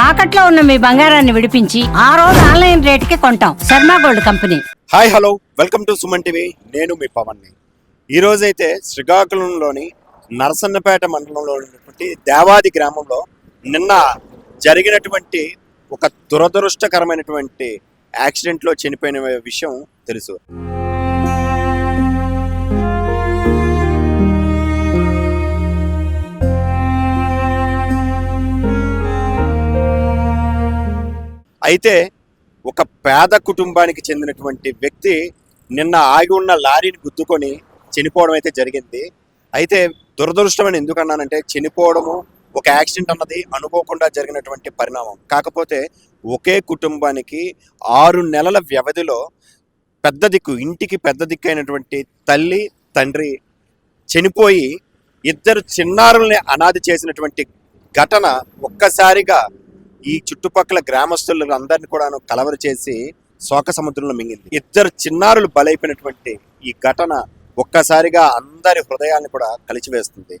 తాకట్లో ఉన్న మీ బంగారాన్ని విడిపించి ఆ రోజు ఆన్లైన్ రేటుకి కొంటాం. Sharma gold company. Hi hello, welcome to Suman TV. నేను మీ పవన్ని. ఈరోజైతే శ్రీకాకుళంలోని నరసన్నపేట మండలంలో ఉన్నటువంటి దేవాది గ్రామంలో నిన్న జరిగినటువంటి ఒక దురదృష్టకరమైనటువంటి యాక్సిడెంట్లో చనిపోయిన విషయం తెలుసు. అయితే ఒక పేద కుటుంబానికి చెందినటువంటి వ్యక్తి నిన్న ఆగి ఉన్న లారీని గుద్దుకొని చనిపోవడం అయితే జరిగింది. అయితే దురదృష్టమని ఎందుకన్నానంటే, చనిపోవడము ఒక యాక్సిడెంట్ అన్నది అనుకోకుండా జరిగినటువంటి పరిణామం. కాకపోతే ఒకే కుటుంబానికి 6 నెలల వ్యవధిలో ఇంటికి పెద్ద దిక్కు అయినటువంటి తల్లి తండ్రి చనిపోయి 2 చిన్నారుల్ని అనాథ చేసినటువంటి ఘటన ఒక్కసారిగా ఈ చుట్టుపక్కల గ్రామస్తులు అందరిని కూడా కలవర చేసి శోక సముద్రంలో మింగింది. 2 చిన్నారులు బలైపోయినటువంటి ఈ ఘటన ఒక్కసారిగా అందరి హృదయాన్ని కూడా కలిచివేస్తుంది.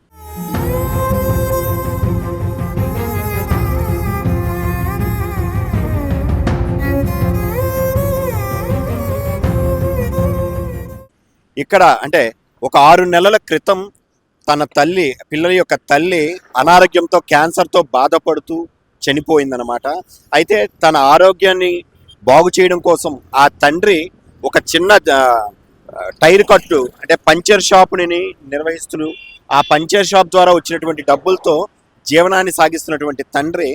ఇక్కడ అంటే ఒక 6 నెలల క్రితం పిల్లల యొక్క తల్లి అనారోగ్యంతో క్యాన్సర్తో బాధపడుతూ చనిపోయిందనమాట. అయితే తన ఆరోగ్యాన్ని బాగు చేయడం కోసం ఆ తండ్రి ఒక చిన్న టైర్ కట్టు అంటే పంచర్ షాపుని నిర్వహిస్తూ ఆ పంచర్ షాప్ ద్వారా వచ్చినటువంటి డబ్బులతో జీవనాన్ని సాగిస్తున్నటువంటి తండ్రి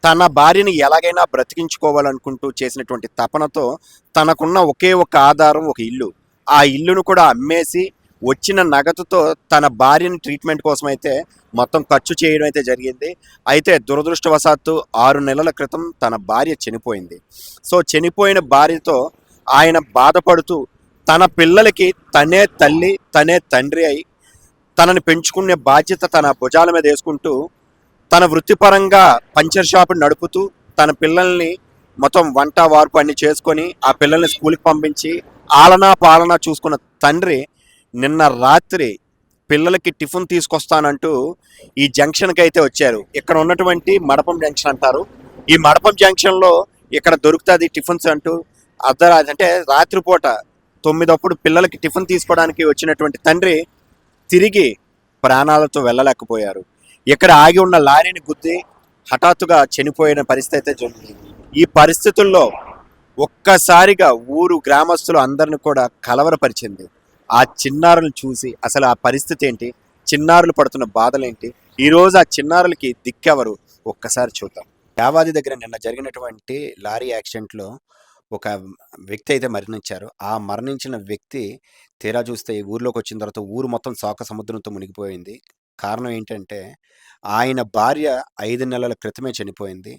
తన భార్యని ఎలాగైనా బ్రతికించుకోవాలనుకుంటూ చేసినటువంటి తపనతో తనకున్న ఒకే ఒక ఆధారం ఒక ఇల్లు. ఆ ఇల్లును కూడా అమ్మేసి వచ్చిన నగదుతో తన భార్యని ట్రీట్మెంట్ కోసం అయితే మొత్తం ఖర్చు చేయడం అయితే జరిగింది. అయితే దురదృష్టవశాత్తు 6 నెలల క్రితం తన భార్య చనిపోయింది. సో చనిపోయిన భార్యతో ఆయన బాధపడుతూ తన పిల్లలకి తనే తల్లి తనే తండ్రి అయి తనని పెంచుకునే బాధ్యత తన భుజాల మీద వేసుకుంటూ తన వృత్తిపరంగా పంచర్ షాప్ నడుపుతూ తన పిల్లల్ని మొత్తం వంట వార్పు అన్ని చేసుకొని ఆ పిల్లల్ని స్కూల్కి పంపించి ఆలనా పాలనా చూసుకున్న తండ్రి నిన్న రాత్రి పిల్లలకి టిఫిన్ తీసుకొస్తానంటూ ఈ జంక్షన్కి అయితే వచ్చారు. ఇక్కడ ఉన్నటువంటి మడపం జంక్షన్ అంటారు. ఈ మడపం జంక్షన్లో ఇక్కడ దొరుకుతుంది టిఫిన్స్ అంటూ అంటే రాత్రిపూట 9 పిల్లలకి టిఫిన్ తీసుకోవడానికి వచ్చినటువంటి తండ్రి తిరిగి ప్రాణాలతో వెళ్ళలేకపోయారు. ఇక్కడ ఆగి ఉన్న లారీని గుద్ది హఠాత్తుగా చనిపోయిన పరిస్థితి అయితే జరిగింది. ఈ పరిస్థితుల్లో ఒక్కసారిగా గ్రామస్తులు అందరిని కూడా కలవరపరిచింది. ఆ చిన్నారులను చూసి అసలు ఆ పరిస్థితి ఏంటి, చిన్నారులు పడుతున్న బాధలేంటి, ఈరోజు ఆ చిన్నారులకి దిక్కెవరు ఒక్కసారి చూద్దాం. యావాది దగ్గర నిన్న జరిగినటువంటి లారీ యాక్సిడెంట్లో ఒక వ్యక్తి అయితే మరణించారు. ఆ మరణించిన వ్యక్తి తీరా చూస్తే ఈ ఊర్లోకి వచ్చిన తర్వాత ఊరు మొత్తం శోక సముద్రంతో మునిగిపోయింది. కారణం ఏంటంటే ఆయన భార్య 5 నెలల క్రితమే చనిపోయింది.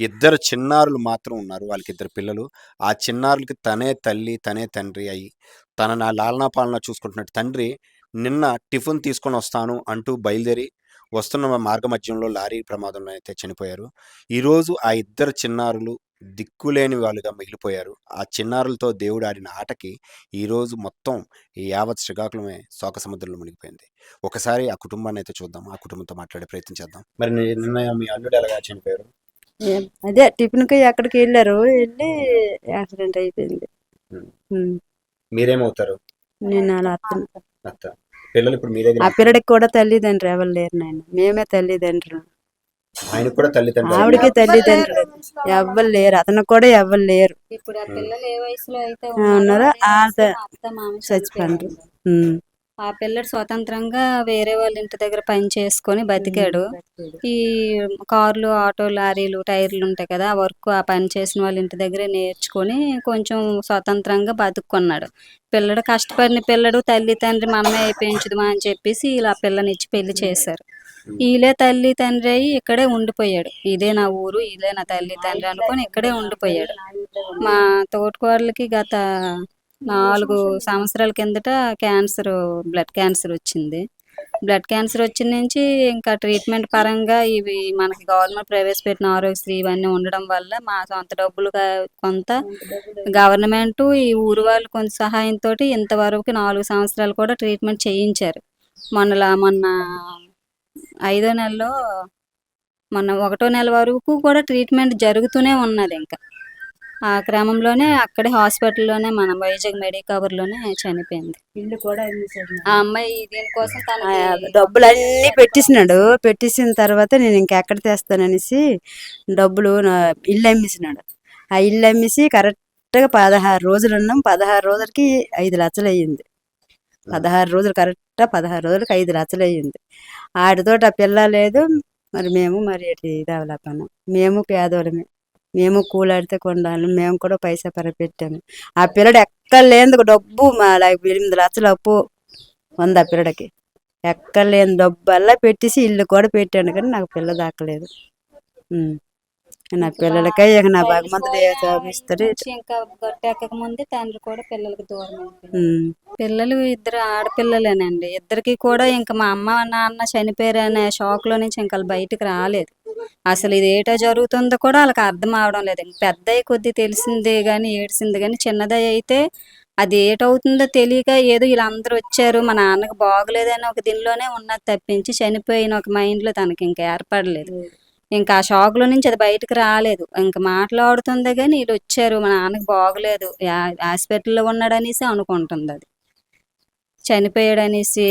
2 చిన్నారులు మాత్రం ఉన్నారు, వాళ్ళకి 2 పిల్లలు. ఆ చిన్నారులకి తనే తల్లి తనే తండ్రి అయ్యి తన లాలనా పాలన చూసుకుంటున్నట్టు తండ్రి నిన్న టిఫిన్ తీసుకొని వస్తాను అంటూ బయలుదేరి వస్తున్న మార్గ మధ్యంలో లారీ ప్రమాదంలో అయితే చనిపోయారు. ఈరోజు ఆ 2 చిన్నారులు దిక్కులేని వాళ్ళుగా మిగిలిపోయారు. ఆ చిన్నారులతో దేవుడు ఆడిన ఆటకి ఈరోజు మొత్తం ఈ యావత్ శ్రీకాకుళమే శోక సముద్రంలో మునిగిపోయింది. ఒకసారి ఆ కుటుంబాన్ని అయితే చూద్దాం, ఆ కుటుంబంతో మాట్లాడే ప్రయత్నం చేద్దాం. మరి నిన్న మీ అల్లుడు ఎలాగా చనిపోయారు? అదే టిఫిన్కి ఎక్కడికి వెళ్ళి యాక్సిడెంట్ అయిపోయింది. మీరేమవుతారు? నేను అలా అత్త. పిల్లలు ఇప్పుడు మీ దగ్గర? ఆ పిల్లడికి కూడా తల్లిదండ్రులు ఎవరు లేరు నాయన, మేమే తల్లిదండ్రులు. ఆయన కూడా తల్లిదండ్రులు? ఆవిడకి తల్లిదండ్రులు ఎవ్వరు లేరు, అతను కూడా ఎవ్వరు లేరు. ఇప్పుడు ఆ పిల్లలు ఏ వయసులో అయితే ఉన్నారో అత్త మామ చచ్చిపోయారు. ఆ పిల్లడు స్వతంత్రంగా వేరే వాళ్ళ ఇంటి దగ్గర పని చేసుకొని బతికాడు. ఈ కార్లు, ఆటో, లారీలు, టైర్లు ఉంటాయి కదా, ఆ వర్క్ ఆ పని చేసిన వాళ్ళ ఇంటి దగ్గరే నేర్చుకొని కొంచెం స్వతంత్రంగా బతుక్కున్నాడు. పిల్లడు కష్టపడిన పిల్లడు తల్లి తండ్రి మనమే పెంచుదామా అని చెప్పేసి ఇలా పిల్లనిచ్చి పెళ్లి చేశారు. ఈలే తల్లి తండ్రి అయ్యి ఇక్కడే ఉండిపోయాడు. ఇదే నా ఊరు, ఇదే నా తల్లి తండ్రి అనుకొని ఇక్కడే ఉండిపోయాడు. మా తోటికోడలకి గత 4 సంవత్సరాల కిందట బ్లడ్ క్యాన్సర్ వచ్చింది. బ్లడ్ క్యాన్సర్ వచ్చిన నుంచి ఇంకా ట్రీట్మెంట్ పరంగా ఇవి మనకి గవర్నమెంట్ ప్రవేశపెట్టిన ఆరోగ్యశ్రీ ఇవన్నీ ఉండడం వల్ల మా సొంత డబ్బులు కొంత గవర్నమెంట్ ఈ ఊరు వాళ్ళు కొంత సహాయంతో ఇంతవరకు 4 సంవత్సరాలు కూడా ట్రీట్మెంట్ చేయించారు. మొన్న 5వ నెలలో మొన్న 1వ నెల వరకు కూడా ట్రీట్మెంట్ జరుగుతూనే ఉన్నది ఇంకా. ఆ క్రమంలోనే అక్కడే హాస్పిటల్‌లోనే మన వైజాగ్ మెడికవర్‌లోనే చనిపోయింది. ఇల్లు కూడా అమ్మేశాడు. ఆ అమ్మాయి దీనికోసం తనకి డబ్బులన్నీ పెట్టేసినాడు. పెట్టేసిన తర్వాత నేను ఇంకెక్కడ తెస్తాననేసి డబ్బులు ఇల్లు అమ్మేసినాడు. ఆ ఇల్లు అమ్మేసి కరెక్ట్‌గా 16 రోజులు ఉన్నాం. 16 రోజులకి 5 లక్షలు అయ్యింది. 16 రోజులు 16 రోజులకి 5 లక్షలు అయ్యింది. ఆడితోటి ఆ పిల్ల లేదు. మరి ఎటు ఇదవలేకపోయినాం. మేము పేదోళ్ళమే. మేము కూలాడితే కొండాలి. మేము కూడా పైసా పెట్టాము. ఆ పిల్లడు ఎక్కడ లేని డబ్బు 8 లక్షలు అప్పు ఉంది ఆ పిల్లడికి. ఎక్కడ లేని డబ్బల్లా పెట్టేసి ఇల్లు కూడా పెట్టాను, కానీ నాకు పిల్ల దాకలేదు. నా పిల్లలకై ఇక నా భగవంతుడు ఏ జాబ్ ఇస్తాడు. నుంచి ఇంకా గట్టెక్కక ముందే తండ్రి కూడా పిల్లలకి దూరం అయిపోయారు. పిల్లలు 2 ఆడపిల్లలేనండి. ఇద్దరికి కూడా ఇంకా మా అమ్మ నాన్న చనిపోయారనే షాక్ లో నుంచి ఇంకా వాళ్ళు బయటకు రాలేదు. అసలు ఇది ఏటో జరుగుతుందో కూడా వాళ్ళకి అర్థం అవడం లేదు. ఇంక పెద్దయ్య కొద్ది తెలిసిందే గాని ఏడ్చింది, కానీ చిన్నదయ్య అయితే అది ఏటవుతుందో తెలియక ఏదో వీళ్ళందరూ వచ్చారు మా నాన్నకి బాగలేదని ఒక దీనిలోనే ఉన్నది తప్పించి చనిపోయిన ఒక మైండ్ లో తనకి ఇంకా ఏర్పడలేదు. ఇంకా ఆ షాక్ లో నుంచి అది బయటకు రాలేదు. ఇంకా మాట్లాడుతుందే కానీ వీళ్ళు వచ్చారు మా నాన్నకి బాగలేదు హాస్పిటల్లో ఉన్నాడనేసి అనుకుంటుంది. అది చనిపోయాడనేసి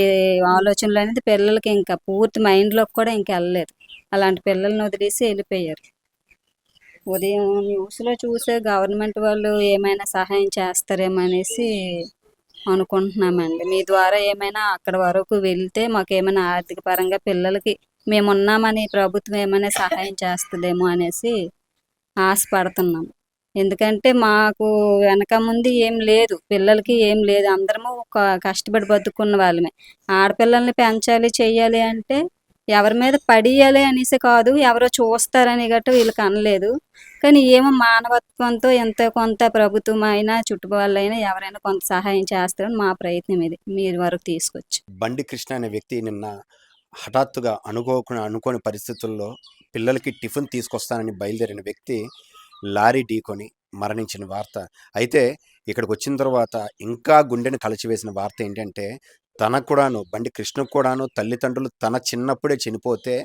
ఆలోచనలు అనేది పిల్లలకి ఇంకా పూర్తి మైండ్లోకి కూడా ఇంకా వెళ్ళలేదు. అలాంటి పిల్లల్ని వదిలేసి వెళ్ళిపోయారు. ఉదయం న్యూస్లో చూసే గవర్నమెంట్ వాళ్ళు ఏమైనా సహాయం చేస్తారేమో అనేసి అనుకుంటున్నామండి. మీ ద్వారా ఏమైనా అక్కడ వరకు వెళ్తే మాకేమైనా ఆర్థిక పరంగా పిల్లలకి మేమున్నామని ప్రభుత్వం ఏమైనా సహాయం చేస్తుందేమో అనేసి ఆశపడుతున్నాం. ఎందుకంటే మాకు వెనక ముందు ఏం లేదు, పిల్లలకి ఏం లేదు. అందరము కష్టపడి బతుకున్న వాళ్ళమే. ఆడపిల్లల్ని పెంచాలి చెయ్యాలి అంటే ఎవరి మీద పడియాలి అనేసి కాదు, ఎవరో చూస్తారని గట్రా వీళ్ళకి అనలేదు. కానీ ఏమో మానవత్వంతో ఎంతో కొంత ప్రభుత్వం అయినా చుట్టుపక్కలైనా ఎవరైనా కొంత సహాయం చేస్తారని మా ప్రయత్నం ఇది మీరు వరకు తీసుకొచ్చి. బండి కృష్ణ అనే వ్యక్తి నిన్న హఠాత్తుగా అనుకోని పరిస్థితుల్లో పిల్లలకి టిఫిన్ తీసుకొస్తానని బయలుదేరిన వ్యక్తి లారీ ఢీకొని మరణించిన వార్త. అయితే ఇక్కడికి వచ్చిన తర్వాత ఇంకా గుండెని కలచివేసిన వార్త ఏంటంటే, తనకు కూడాను బండి కృష్ణకు కూడాను తల్లిదండ్రులు తన చిన్నప్పుడే చనిపోతే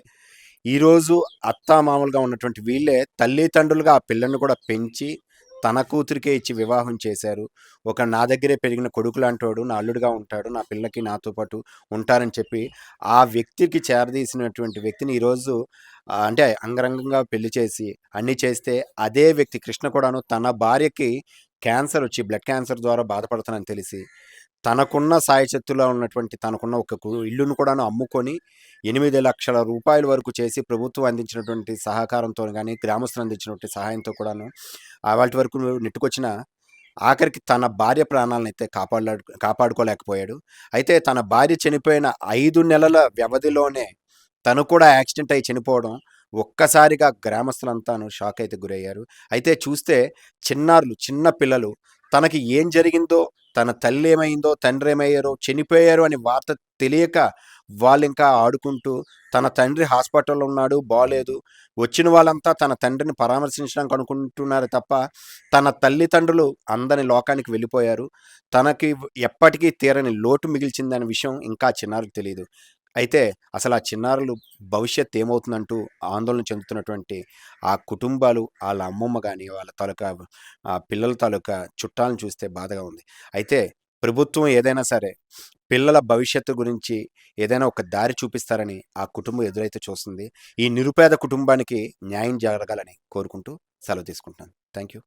ఈరోజు అత్తామామలుగా ఉన్నటువంటి వీళ్ళే తల్లిదండ్రులుగా ఆ పిల్లని కూడా పెంచి తన కూతురికే ఇచ్చి వివాహం చేశారు. నా దగ్గరే పెరిగిన కొడుకు లాంటోడు నా అల్లుడుగా ఉంటాడు, నా పిల్లకి నాతో పాటు ఉంటారని చెప్పి ఆ వ్యక్తికి చేరదీసినటువంటి వ్యక్తిని ఈరోజు అంటే అంగరంగంగా పెళ్లి చేసి అన్నీ చేస్తే అదే వ్యక్తి కృష్ణ కూడాను తన భార్యకి క్యాన్సర్ వచ్చి బ్లడ్ క్యాన్సర్ ద్వారా బాధపడుతానని తెలిసి తనకున్న సాయశక్తులో ఉన్నటువంటి తనకున్న ఒక ఇల్లును కూడాను అమ్ముకొని 8 లక్షల రూపాయల వరకు చేసి ప్రభుత్వం అందించినటువంటి సహకారంతో కానీ గ్రామస్తులు అందించినటువంటి సహాయంతో కూడాను వాటి వరకు నెట్టుకొచ్చిన ఆఖరికి తన భార్య ప్రాణాలను అయితే కాపాడుకోలేకపోయాడు. అయితే తన భార్య చనిపోయిన 5 నెలల వ్యవధిలోనే తను కూడా యాక్సిడెంట్ అయి చనిపోవడం ఒక్కసారిగా గ్రామస్తులంతాను షాక్ అయితే గురయ్యారు. అయితే చూస్తే చిన్న పిల్లలు తనకి ఏం జరిగిందో, తన తల్లి ఏమైందో, తండ్రి ఏమయ్యారో, చనిపోయారు అని వార్త తెలియక వాళ్ళు ఇంకా ఆడుకుంటూ తన తండ్రి హాస్పిటల్లో ఉన్నాడు, బాలేదు, వచ్చిన వాళ్ళంతా తన తండ్రిని పరామర్శించడానికి అనుకుంటున్నారు తప్ప తన తల్లిదండ్రులు అందని లోకానికి వెళ్ళిపోయారు. తనకి ఎప్పటికీ తీరని లోటు మిగిల్చిందనే విషయం ఇంకా చిన్నారికి తెలియదు. అయితే అసలు ఆ చిన్నారులు భవిష్యత్తు ఏమవుతుందంటూ ఆందోళన చెందుతున్నటువంటి ఆ కుటుంబాలు, వాళ్ళ అమ్మమ్మ కానీ వాళ్ళ తాలూకా పిల్లల తాలూకా చుట్టాలను చూస్తే బాధగా ఉంది. అయితే ప్రభుత్వం ఏదైనా సరే పిల్లల భవిష్యత్తు గురించి ఏదైనా ఒక దారి చూపిస్తారని ఆ కుటుంబం ఎదురైతే చూస్తుంది. ఈ నిరుపేద కుటుంబానికి న్యాయం జరగాలని కోరుకుంటూ సెలవు తీసుకుంటున్నాను. Thank you.